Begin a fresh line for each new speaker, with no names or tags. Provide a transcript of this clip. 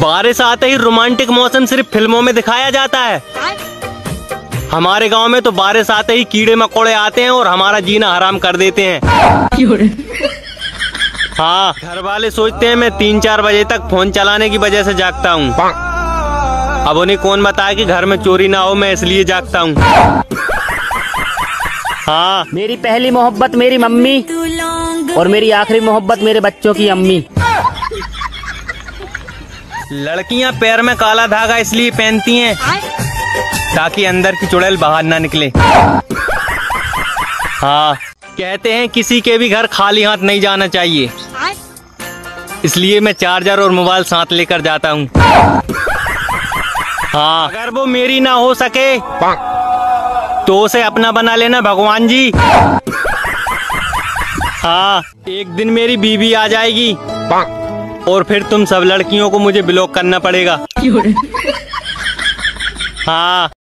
बारिश आते ही रोमांटिक मौसम सिर्फ फिल्मों में दिखाया जाता है। हमारे गांव में तो बारिश आते ही कीड़े मकोड़े आते हैं और हमारा जीना हराम कर देते हैं। हाँ, घर वाले सोचते हैं मैं 3-4 बजे तक फोन चलाने की वजह से जागता हूँ। अब उन्हें कौन बताए कि घर में चोरी ना हो, मैं इसलिए जागता हूँ। हाँ,
मेरी पहली मोहब्बत मेरी मम्मी और मेरी आखिरी मोहब्बत मेरे बच्चों की अम्मी।
लड़कियां पैर में काला धागा इसलिए पहनती हैं ताकि अंदर की चुड़ैल बाहर ना निकले। हाँ, कहते हैं किसी के भी घर खाली हाथ नहीं जाना चाहिए, इसलिए मैं चार्जर और मोबाइल साथ लेकर जाता हूँ। हाँ, अगर वो मेरी ना हो सके तो उसे अपना बना लेना भगवान जी। हाँ, एक दिन मेरी बीवी आ जाएगी और फिर तुम सब लड़कियों को मुझे ब्लॉक करना पड़ेगा। हाँ।